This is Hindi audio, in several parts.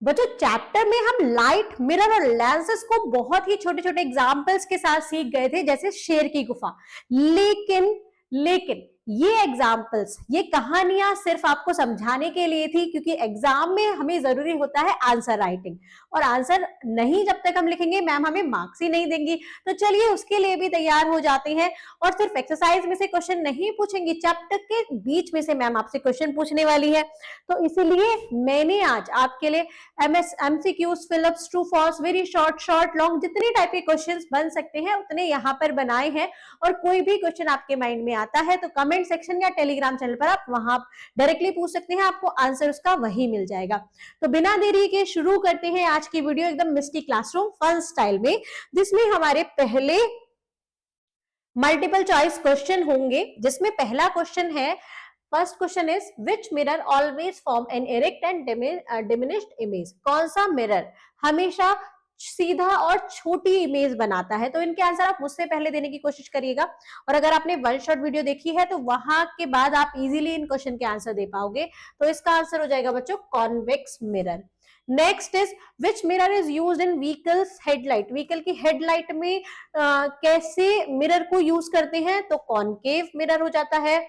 बच्चों चैप्टर में हम लाइट, मिरर और लेंसेस को बहुत ही छोटे छोटे एग्जाम्पल्स के साथ सीख गए थे, जैसे शेर की गुफा। लेकिन लेकिन ये एग्जाम्पल्स, ये कहानियां सिर्फ आपको समझाने के लिए थी, क्योंकि एग्जाम में हमें जरूरी होता है आंसर राइटिंग, और आंसर नहीं जब तक हम लिखेंगे मैम हमें मार्क्स ही नहीं देंगी। तो चलिए उसके लिए भी तैयार हो जाते हैं, और सिर्फ एक्सरसाइज में से क्वेश्चन नहीं पूछेंगी, चैप्टर के बीच में से मैम आपसे क्वेश्चन पूछने वाली है। तो इसीलिए मैंने आज आपके लिए MCQs, fill ups, true false, very short, short, long, जितने टाइप के क्वेश्चंस बन सकते हैं उतने यहाँ पर बनाए हैं। और कोई भी क्वेश्चन आपके माइंड में आता है तो कमेंट सेक्शन या टेलीग्राम चैनल पर आप वहां डायरेक्टली पूछ सकते हैं, आपको आंसर उसका वही मिल जाएगा। तो बिना देरी के शुरू करते हैं आज की वीडियो एकदम मिस्टी क्लासरूम फन स्टाइल में, जिसमें हमारे पहले मल्टीपल चॉइस क्वेश्चन होंगे, जिसमें पहला क्वेश्चन है, first question is which mirror always form an erect and diminished image. कौन सा मिरर हमेशा सीधा और छोटी इमेज बनाता है? तो इनके आंसर आप मुझसे पहले देने की कोशिश करिएगा, और अगर आपने वन शॉट वीडियो देखी है तो वहां के बाद आप इजीली इन क्वेश्चन के आंसर दे पाओगे। तो इसका आंसर हो जाएगा बच्चों convex mirror. Next is which mirror is used in vehicles headlight. Vehicle की हेडलाइट में कैसे मिरर को यूज करते हैं? तो कॉनकेव मिरर हो जाता है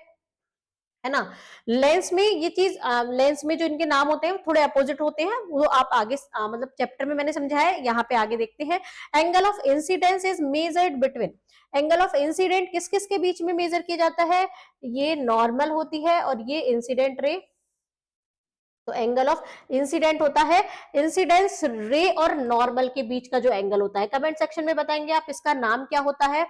ना। लेंस में ये चीज, लेंस में जो इनके नाम होते हैं थोड़े अपोजिट होते हैं, वो आप आगे मतलब चैप्टर में मैंने समझाया है, यहाँ पे आगे देखते हैं। Angle of incidence is measured between. Angle of incident किस किस के बीच में मेजर किया जाता है? ये नॉर्मल होती है और ये इंसिडेंट रे। तो एंगल ऑफ इंसिडेंट होता है इंसिडेंस रे और नॉर्मल के बीच का जो एंगल होता है। कमेंट सेक्शन में बताएंगे आप इसका नाम क्या होता है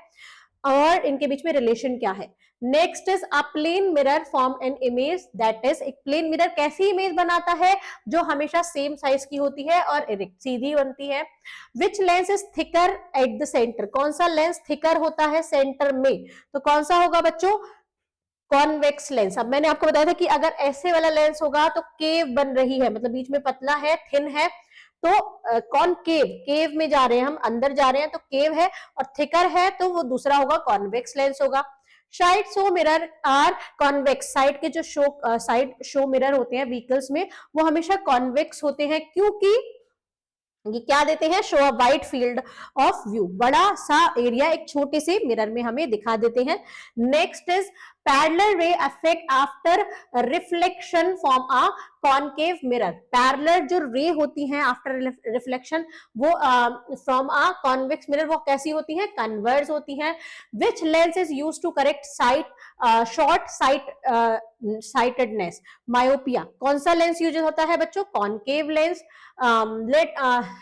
और इनके बीच में रिलेशन क्या है। Next is a plane mirror form an image, that is एक प्लेन मिरर कैसी इमेज बनाता है? जो हमेशा सेम साइज की होती है और इरेक्ट सीधी बनती है। विच lens is thicker at the centre. कौन सा लेंस थिकर होता है सेंटर में? तो कौन सा होगा बच्चों? Convex lens. अब मैंने आपको बताया था कि अगर ऐसे वाला लेंस होगा तो केव बन रही है, मतलब बीच में पतला है, थिन है, तो कॉनकेव, केव में जा रहे हैं हम, अंदर जा रहे हैं तो केव है, और थिकर है तो वो दूसरा होगा कॉन्वेक्स लेंस होगा। Side show mirror are convex. Side के जो साइड शो मिरर होते हैं व्हीकल्स में, वो हमेशा कॉन्वेक्स होते हैं, क्योंकि ये क्या देते हैं? Show a wide field of view. बड़ा सा एरिया एक छोटे से मिरर में हमें दिखा देते हैं। Next is parallel ray effect after reflection from a concave mirror. Parallel जो रे होती हैं आफ्टर रिफ्लेक्शन, वो फ्रॉम अ कॉन्वेक्स मिरर, वो कैसी होती हैं? कन्वर्ज होती हैं। Which lens is used to correct sight short sightedness, myopia. कौन सा लेंस यूज होता है बच्चों? Concave lens.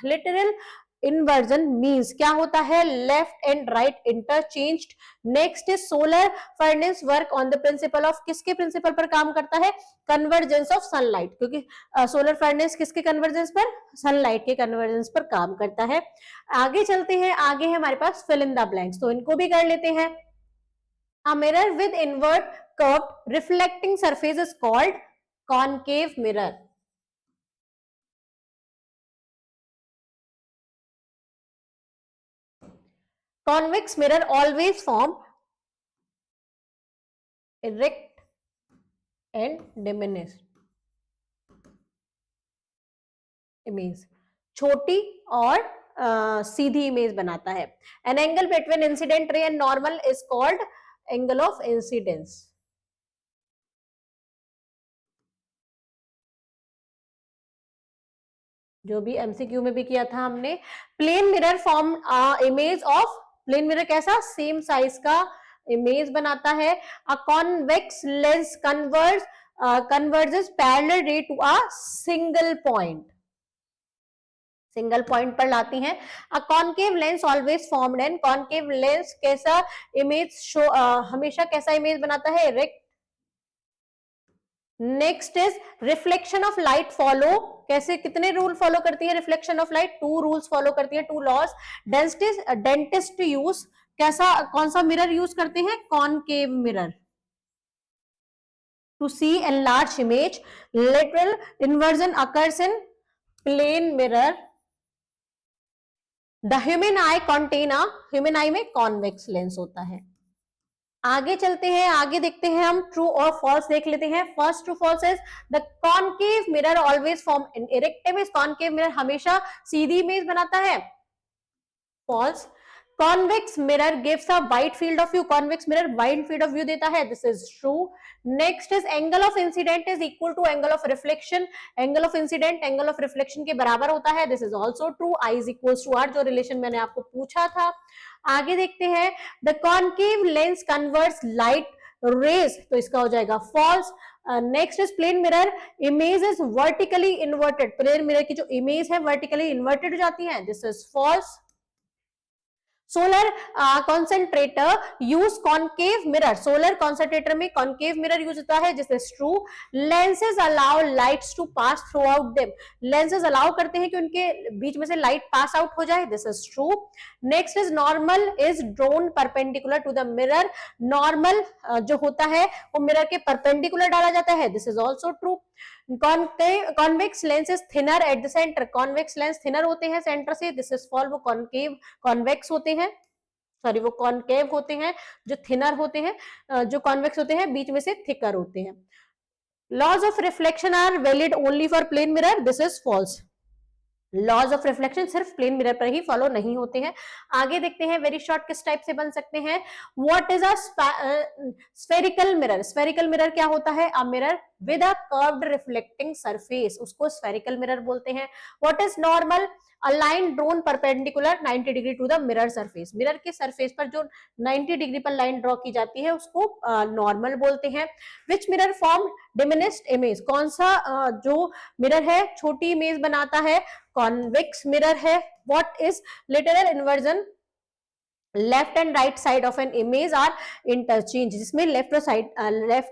Literal inversion means क्या होता है? Left and right interchanged. Next is solar furnace work on the principle of, किसके प्रिंसिपल पर काम करता है? कन्वर्जेंस ऑफ सनलाइट, क्योंकि सोलर फर्नेस किसके कन्वर्जेंस पर? सनलाइट के कन्वर्जेंस पर काम करता है। आगे चलते हैं, आगे है हमारे पास फिल इन द ब्लैंक्स, तो इनको भी कर लेते हैं। A mirror with inward curved reflecting surface is called concave mirror. Convex mirror always form erect and diminished image. छोटी और सीधी इमेज बनाता है। An angle between incident ray and normal is called angle of incidence. जो भी एमसीक्यू में भी किया था हमने। Plane mirror form image of, plane mirror कैसा? सेम साइज का इमेज बनाता है। A convex lens converges parallel ray to a single point, single point पर लाती हैं। A concave lens always formed and, concave lens कैसा इमेज शो, हमेशा कैसा इमेज बनाता है? Erect. Next is reflection of light follow, कैसे, कितने रूल फॉलो करती है reflection of light? Two rules follow करती है, टू लॉज। डेंटिस्ट यूज कैसा, कौन सा मिरर यूज करते हैं? Concave mirror to see an large image. Lateral inversion occurs in plane mirror. The human eye contain a, human eye में कॉन्वेक्स लेंस होता है। आगे चलते हैं, आगे देखते हैं हम ट्रू और फॉल्स देख लेते हैं। First true false is the concave mirror always form an erect image. Concave mirror हमेशा सीधी इमेज बनाता है। False. Convex mirror gives a wide field of view. Convex mirror wide field of view देता है। This is true. Next is angle of incident is equal to angle of reflection. Angle of incident angle of reflection के बराबर होता है। This is also true. I is equals to r, जो रिलेशन मैंने आपको पूछा था। आगे देखते हैं, the concave lens converts light rays, तो इसका हो जाएगा false. Next is plane mirror image is vertically inverted. Plane mirror की जो इमेज है वर्टिकली इन्वर्टेड हो जाती है। This is false. Solar concentrator use concave mirror. Solar concentrator में कॉनकेव मिरर यूज होता है। This is true. Lenses allow lights to pass through out them. Lenses allow करते हैं कि उनके बीच में से लाइट पास आउट हो जाए। This is true. Next is normal is drawn perpendicular to the mirror. Normal जो होता है वो मिरर के परपेंडिकुलर डाला जाता है। This is also true. Convex lens is thinner at the centre. Convex lens thinner होते हैं सेंटर से। This is fall. वो कॉनकेव कॉन्वेक्स होते हैं, सॉरी वो कॉनकेव होते हैं, जो थिनर होते हैं, जो कॉन्वेक्स होते हैं बीच में से थिकर होते हैं। Laws of reflection are valid only for plane mirror. This is false. Laws of reflection सिर्फ प्लेन मिरर पर ही फॉलो नहीं होते हैं। आगे देखते हैं वेरी शॉर्ट किस टाइप से बन सकते हैं। What is a spherical mirror. Spherical mirror क्या होता है? A mirror with a curved reflecting surface, उसको स्फेरिकल मिरर बोलते हैं। What is normal? A line drawn perpendicular 90 degree to the mirror surface. Mirror के सरफेस पर जो 90 डिग्री पर लाइन ड्रॉ की जाती है उसको नॉर्मल बोलते हैं। Which mirror form diminished image. कौन सा जो मिरर है छोटी इमेज बनाता है? कॉन्वेक्स मिरर है। What is literal inversion? Left and right side of an image are interchange, जिसमें लेफ्ट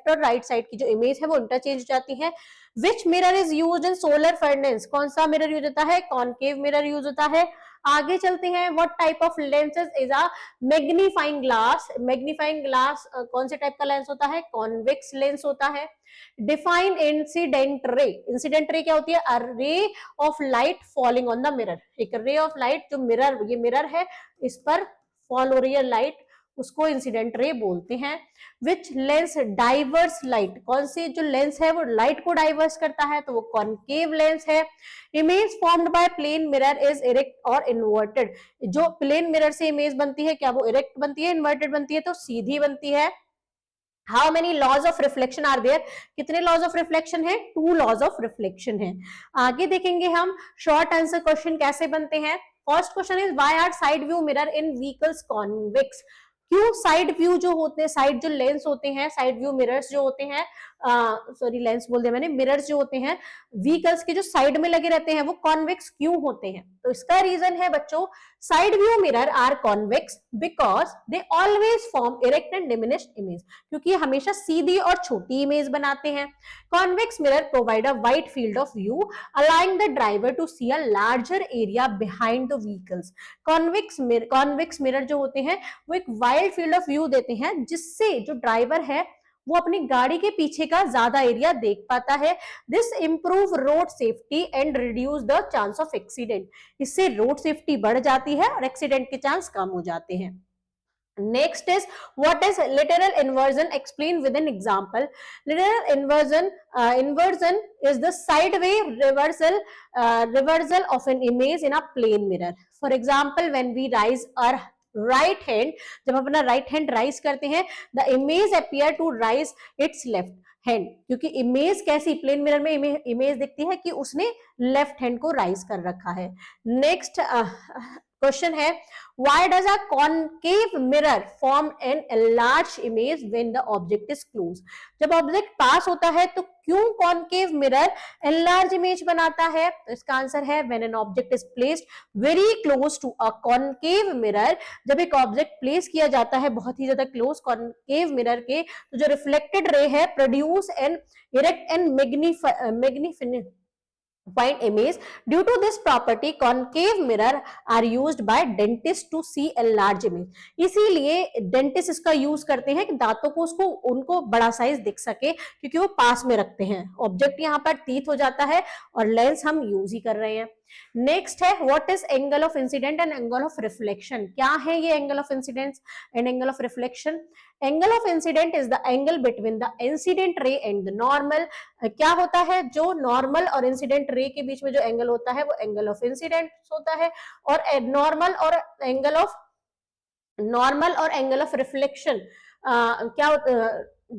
और राइट साइड की जो इमेज है वो इंटरचेंज हो जाती है। Which mirror is use in solar furnace. कौन सा मिरर यूज होता है? कॉनकेव मिरर यूज होता है। आगे चलते हैं, what type of lenses is a magnifying glass. Magnifying glass कौन से टाइप का लेंस होता है? कॉन्वेक्स लेंस होता है। Define incident ray. Incident ray क्या होती है? A ray of light falling on the mirror. एक रे ऑफ लाइट जो मिरर, ये मिरर है इस पर फॉल हो रही है लाइट, उसको इंसिडेंट रे बोलते हैं। Which lens diverse light. कौन सी जो लेंस है वो लाइट को डाइवर्स करता है? तो वो कॉनकेव लेंस है। Image formed by plane mirror is erect और इन्वर्टेड। जो प्लेन मिरर से इमेज बनती है क्या वो इरेक्ट बनती है, इन्वर्टेड बनती है? तो सीधी बनती है। How many laws of reflection are there. कितने लॉज ऑफ रिफ्लेक्शन है? 2 लॉज ऑफ रिफ्लेक्शन है। आगे देखेंगे हम शॉर्ट आंसर क्वेश्चन कैसे बनते हैं। First question is why are side view mirror in vehicles convex. क्यों साइड व्यू जो होते हैं, साइड जो लेंस होते हैं, साइड व्यू मिरर्स जो होते हैं, सॉरी लेंस बोल दिया मैंने, मिरर्स जो होते हैं व्हीकल्स के जो साइड में लगे रहते हैं वो कॉन्वेक्स क्यों होते हैं? तो इसका रीजन है बच्चों, side view mirror are convex because they always form erect and diminished image. क्योंकि हमेशा सीधी और छोटी इमेज बनाते हैं। Convex mirror provide a wide field of view allowing the driver to see a larger area behind the vehicles। Convex mirror जो होते हैं वो एक वाइड फील्ड ऑफ व्यू देते हैं जिससे जो ड्राइवर है वो अपनी गाड़ी के पीछे का ज्यादा एरिया देख पाता है। This improve road safety and reduce the chance of accident. इससे रोड सेफ्टी बढ़ जाती है और एक्सीडेंट के चांस कम हो जाते हैं। Next is what is literal inversion? Explain with an example. Literal inversion is the sideway reversal of an image in a plane mirror. For example, when we raise our right hand, जब हम अपना right hand raise करते हैं, the image appear to raise its left hand, क्योंकि इमेज कैसी प्लेन मिरर में इमेज दिखती है कि उसने लेफ्ट हैंड को राइज कर रखा है। नेक्स्ट क्वेश्चन है why does a concave mirror form an enlarged image when the object is close? जब ऑब्जेक्ट पास होता है तो क्यों कॉनकेव मिरर enlarged इमेज बनाता है? तो इसका आंसर है when an object is placed very close to a concave mirror। जब एक ऑब्जेक्ट प्लेस किया जाता है बहुत ही ज्यादा क्लोज कॉनकेव मिरर के, तो जो रिफ्लेक्टेड रे है produce an erect and magnificent point image. Due to this property, concave mirror are used by dentist to see a large image. इसीलिए डेंटिस्ट इसका यूज करते हैं कि दांतों को उसको उनको बड़ा साइज दिख सके, क्योंकि वो पास में रखते हैं। ऑब्जेक्ट यहाँ पर तीत हो जाता है और लेंस हम यूज ही कर रहे हैं। नेक्स्ट है what is angle of incident and angle of reflection, क्या है ये angle of incidence and angle of reflection. Angle of incident is the angle between the incident रे एंड द नॉर्मल। क्या होता है, जो नॉर्मल और इंसिडेंट रे के बीच में जो एंगल होता है वो एंगल ऑफ इंसिडेंट होता है, और नॉर्मल और एंगल ऑफ रिफ्लेक्शन क्या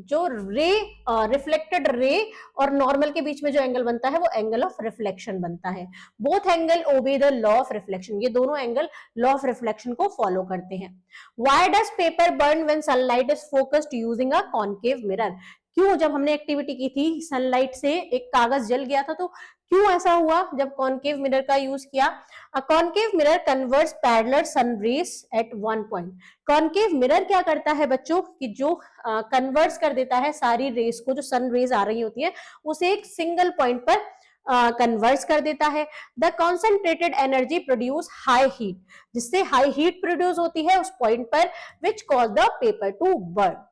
जो रे रिफ्लेक्टेड रे और नॉर्मल के बीच में जो एंगल बनता है वो एंगल ऑफ रिफ्लेक्शन बनता है। Both angle obey the law of reflection, ये दोनों एंगल लॉ ऑफ रिफ्लेक्शन को फॉलो करते हैं। Why does paper burn when sunlight is focused using a concave mirror, क्यों, जब हमने एक्टिविटी की थी सनलाइट से एक कागज जल गया था, तो क्यों ऐसा हुआ जब कॉनकेव मिरर का यूज किया। A concave mirror converts parallel sun rays at one point. Concave mirror क्या करता है बच्चों कि जो कन्वर्ट्स कर देता है सारी रेज को, जो सन रेज आ रही होती है उसे एक सिंगल पॉइंट पर कन्वर्ट्स कर देता है। The concentrated energy produce high heat, जिससे हाई हीट प्रोड्यूस होती है उस पॉइंट पर, which cause the paper to burn.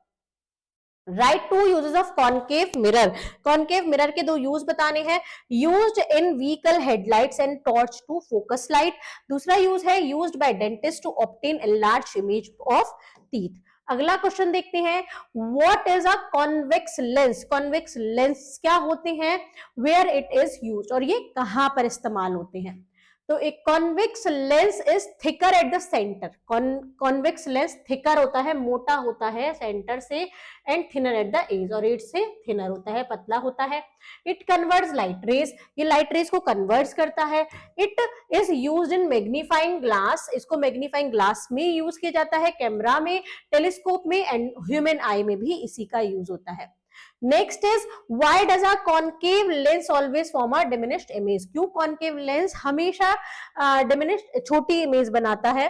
Write two uses of concave mirror, concave mirror के दो यूज बताने हैं। Used in vehicle headlights and torch to focus light. दूसरा यूज है used by dentist to obtain enlarge image of teeth. अगला क्वेश्चन देखते हैं, what is a convex lens. Convex lens क्या होते हैं, वेयर इट इज यूज्ड, और ये कहां पर इस्तेमाल होते हैं। तो एक convex lens is thicker at the centre, convex lens thicker होता है, मोटा होता है सेंटर से, and thinner at the edge, और एज से थिनर होता है, पतला होता है। इट कन्वर्ट्स लाइट रेज, ये लाइट रेज को कन्वर्ट्स करता है। It is used in magnifying glass, इसको मैग्नीफाइंग ग्लास में यूज किया जाता है, कैमरा में, टेलीस्कोप में, एंड ह्यूमन आई में भी इसी का यूज होता है। Next is why does a concave lens always form a diminished image, क्यों कॉनकेव लेंस हमेशा डिमिनिश्ड छोटी इमेज बनाता है।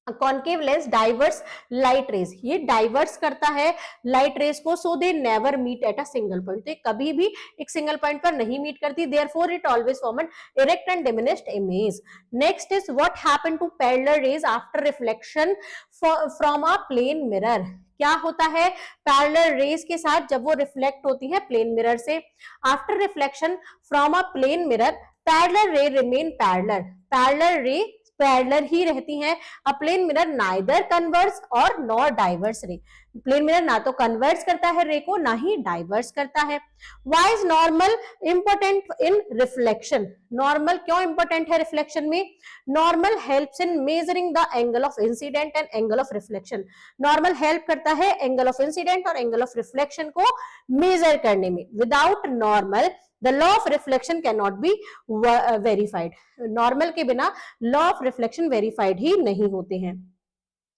Concave lens diverse light rays, ये डाइवर्स करता है लाइट रेज को, so they never meet at a single point, तो कभी भी एक सिंगल पॉइंट पर नहीं मीट करती, therefore it always form an erect and diminished image. Next is what happened to parallel rays after reflection from a plane mirror, क्या होता है पैरेलल रेज के साथ जब वो रिफ्लेक्ट होती है प्लेन मिरर से। After reflection from a plane mirror parallel ray remain parallel, parallel ray parallel ही रहती हैं। A plane mirror neither converts और nor diverse ray, plane mirror ना तो कन्वर्ट्स करता है रे को, ना ही डाइवर्स करता है। Why is normal important in reflection, normal क्यों इंपॉर्टेंट है रिफ्लेक्शन में। Normal helps in measuring the angle of incident and angle of reflection, normal help करता है एंगल ऑफ इंसिडेंट और एंगल ऑफ रिफ्लेक्शन को मेजर करने में। Without normal the law of reflection can not be verified, normal के बिना लॉ ऑफ रिफ्लेक्शन वेरीफाइड ही नहीं होते हैं।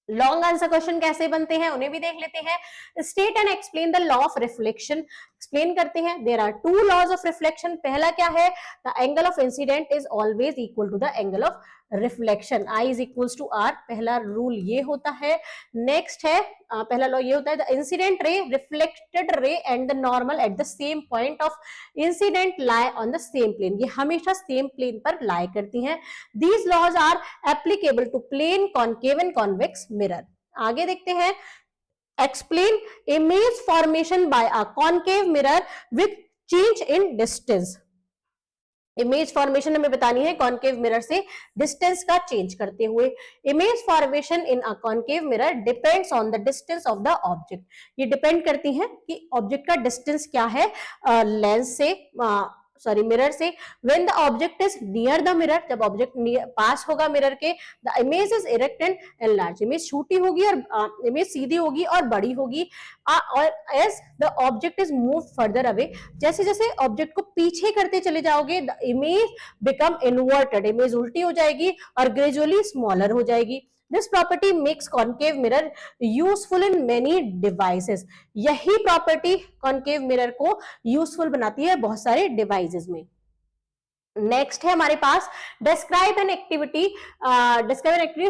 लॉन्ग आंसर क्वेश्चन कैसे बनते हैं उन्हें भी देख लेते हैं। State and explain the law of reflection, explain करते हैं। There are two laws of reflection, पहला क्या है, the angle of incident is always equal to the angle of reflection, i is equals to r, पहला रूल ये होता है। नेक्स्ट है पहला लॉ ये होता है, the incident ray, reflected ray and the normal at the same point of incident lie on the same plane, ये हमेशा सेम प्लेन पर लाई करती हैं। These laws are applicable to plane, concave and convex mirror. आगे देखते हैं, explain image formation by a concave mirror with change in distance, image formation हमें बतानी है कॉनकेव मिरर से डिस्टेंस का चेंज करते हुए। Image formation in a concave mirror depends on the distance of the object, ये डिपेंड करती है कि ऑब्जेक्ट का डिस्टेंस क्या है लेंस से, मिरर से। When the object is near the mirror, जब ऑब्जेक्ट पास होगा मिरर के, the image is erect and enlarge, image छोटी होगी और इमेज सीधी होगी और बड़ी होगी। और as the object is move further away, जैसे जैसे ऑब्जेक्ट को पीछे करते चले जाओगे, the image become inverted, image उल्टी हो जाएगी और ग्रेजुअली स्मॉलर हो जाएगी। This property makes concave mirror useful in many devices, यही प्रॉपर्टी concave mirror को यूजफुल बनाती है बहुत सारे डिवाइसेस में। नेक्स्ट है हमारे पास describe an activity,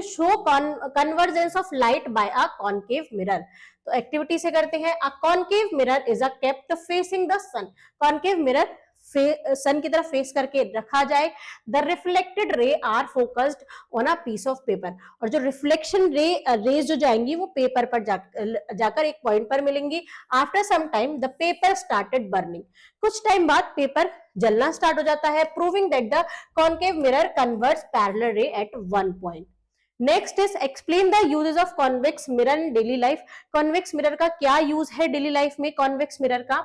show convergence of light by a concave mirror. तो एक्टिविटी से करते हैं। A concave mirror is a kept facing the sun, concave mirror sun की तरफ फेस करके रखा जाए। The reflected rays are focused on a piece of paper, और जो रिफ्लेक्शन रेज जो जाएंगी वो पेपर पर जाकर एक पॉइंट पर मिलेंगी। After some time the paper started burning, कुछ टाइम बाद पेपर जलना स्टार्ट हो जाता है। Proving that the concave mirror converts parallel ray at one point. Next is explain the uses of convex mirror in daily life. Convex mirror का क्या यूज है डेली लाइफ में? कॉन्वेक्स मिरर का,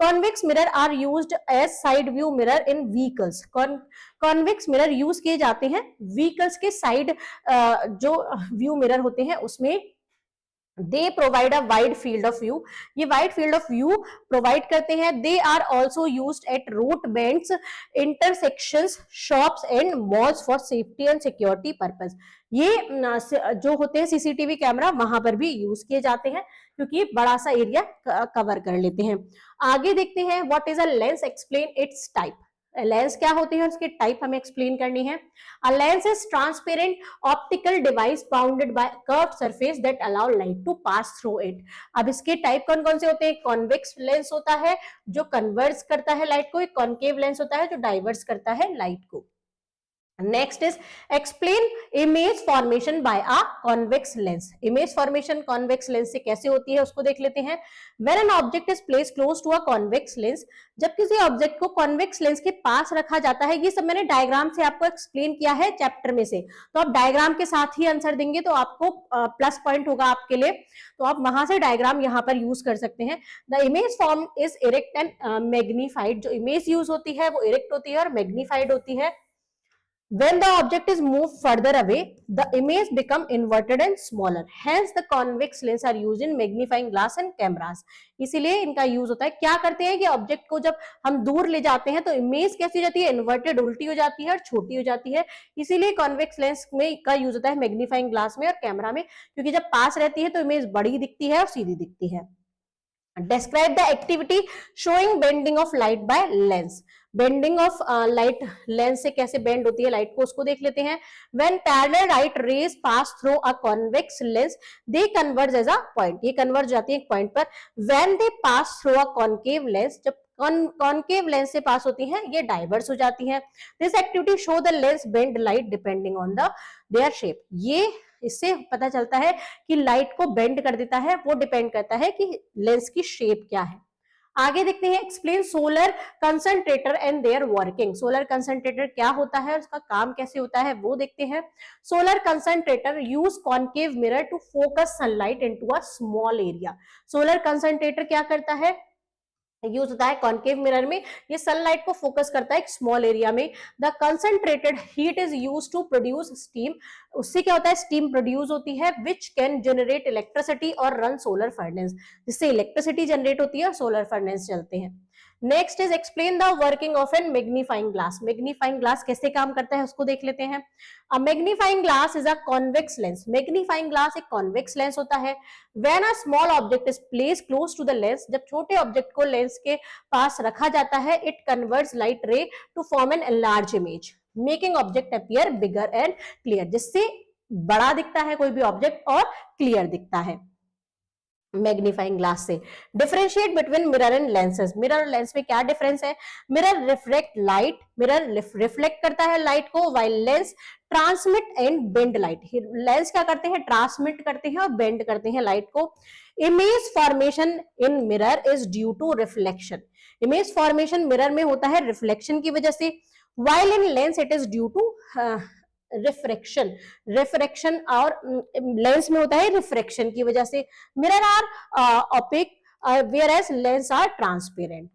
convex mirror are used as side view mirror in vehicles. Convex mirror use किए जाते हैं व्हीकल्स के साइड जो व्यू मिरर होते हैं उसमें। They provide a wide field of view, ये wide field of view provide करते हैं। They are also used at route bends, intersections, shops and malls for safety and security purpose. ये जो होते हैं सीसीटीवी कैमरा वहां पर भी यूज किए जाते हैं क्योंकि बड़ा सा एरिया कवर कर लेते हैं। आगे देखते हैं what is a lens, explain it's type. Lens क्या होते हैं और उसके टाइप हमें एक्सप्लेन करनी है। A lens is transparent optical device bounded by curved surface that allow light to pass through it. अब इसके टाइप कौन कौन से होते हैं? कॉन्वेक्स लेंस होता है जो कन्वर्स करता है लाइट को, एक कॉन्केव लेंस होता है जो डाइवर्स करता है लाइट को। Next is explain image formation by a convex lens. Image formation convex lens से कैसे होती है उसको देख लेते हैं। When an object is placed close to a convex lens, जब किसी ऑब्जेक्ट को कॉन्वेक्स लेंस के पास रखा जाता है, ये सब मैंने डायग्राम से आपको एक्सप्लेन किया है चैप्टर में से, तो आप डायग्राम के साथ ही आंसर देंगे तो आपको प्लस पॉइंट होगा आपके लिए, तो आप वहां से डायग्राम यहाँ पर यूज कर सकते हैं। The image form is erect and magnified, जो इमेज यूज होती है वो इरेक्ट होती है और मैग्नीफाइड होती है। When the object is moved further away, the image become inverted and smaller. Hence, the convex lens are used in magnifying glass and cameras. इसीलिए इनका यूज होता है। क्या करते हैं कि ऑब्जेक्ट को जब हम दूर ले जाते हैं तो इमेज कैसी हो जाती है? इन्वर्टेड, उल्टी हो जाती है और छोटी हो जाती है। इसीलिए कॉन्वेक्स लेंस में का यूज होता है मैग्नीफाइंग ग्लास में और कैमरा में, क्योंकि जब पास रहती है तो इमेज बड़ी दिखती है और सीधी दिखती है। Describe the activity showing bending of light by lens. Bending of light, lens से कैसे बेंड होती है लाइट को उसको देख लेते हैं। When parallel light rays pass through a convex lens, they converge as a point. ये कन्वर्ज जाती है एक पॉइंट पर। When they pass through a concave lens, जब कॉनकेव लेंस से पास होती हैं ये डाइवर्स हो जाती हैं। This activity show the lens bend light depending on the their shape. ये इससे पता चलता है कि लाइट को बेंड कर देता है, वो डिपेंड करता है कि लेंस की शेप क्या है। आगे देखते हैं explain solar concentrator and their working. Solar concentrator क्या होता है, उसका काम कैसे होता है वो देखते हैं। Solar concentrator use concave mirror to focus sunlight into a small area. Solar concentrator क्या करता है? यूज होता है कॉनकेव मिरर में, ये सनलाइट को फोकस करता है एक स्मॉल एरिया में। The concentrated heat is use to produce steam, उससे क्या होता है? स्टीम प्रोड्यूस होती है विच कैन जनरेट इलेक्ट्रिसिटी और रन सोलर फर्नेस, जिससे इलेक्ट्रिसिटी जनरेट होती है और सोलर फर्नेस चलते हैं। Next is explain the working of an magnifying glass. Magnifying glass कैसे काम करता है उसको देख लेते हैं। A magnifying glass is a convex lens. Magnifying glass एक कॉन्वेक्स लेंस होता है। When a small object is placed close to the lens, जब छोटे ऑब्जेक्ट को लेंस के पास रखा जाता है, it converts light ray to form an large image, making object appear bigger and clear, जिससे बड़ा दिखता है कोई भी ऑब्जेक्ट और क्लियर दिखता है मैग्नीफाइंग ग्लास से। Differentiate between mirror and lenses. Mirror और लेंस में क्या डिफरेंस है? Mirror reflect light, mirror reflect करता है लाइट को, while lens transmit and bend light. Lens क्या करते हैं? ट्रांसमिट करते हैं और बेंड करते हैं लाइट को। Image formation in mirror is due to reflection. Image formation mirror में होता है रिफ्लेक्शन की वजह से, while in lens it is due to refraction. Refraction और लेंस में होता है रिफ्रैक्शन की वजह से। Mirror are opaque whereas lens are transparent.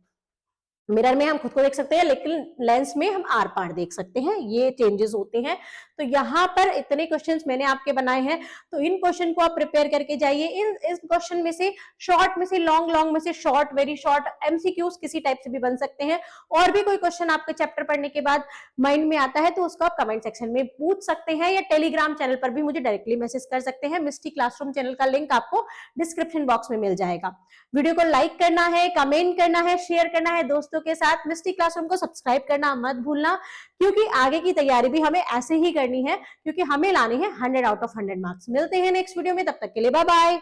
Mirror में हम खुद को देख सकते हैं लेकिन लेंस में हम आर पार देख सकते हैं, ये चेंजेस होते हैं। तो यहाँ पर इतने क्वेश्चंस मैंने आपके बनाए हैं, तो इन क्वेश्चन को आप प्रिपेयर करके जाइए। इस क्वेश्चन में से शॉर्ट में से लॉन्ग, लॉन्ग में से शॉर्ट, वेरी शॉर्ट, एमसीक्यूज किसी टाइप से भी बन सकते हैं। और भी कोई क्वेश्चन आपके चैप्टर पढ़ने के बाद माइंड में आता है तो उसको आप कमेंट सेक्शन में पूछ सकते हैं, या टेलीग्राम चैनल पर भी मुझे डायरेक्टली मैसेज कर सकते हैं। मिस्टी क्लासरूम चैनल का लिंक आपको डिस्क्रिप्शन बॉक्स में मिल जाएगा। वीडियो को लाइक करना है, कमेंट करना है, शेयर करना है दोस्तों के साथ। मिस्टी क्लासरूम को सब्सक्राइब करना मत भूलना, क्योंकि आगे की तैयारी भी हमें ऐसे ही करनी है, क्योंकि हमें लाने हैं 100 आउट ऑफ 100 मार्क्स। मिलते हैं नेक्स्ट वीडियो में, तब तक के लिए बाय बाय।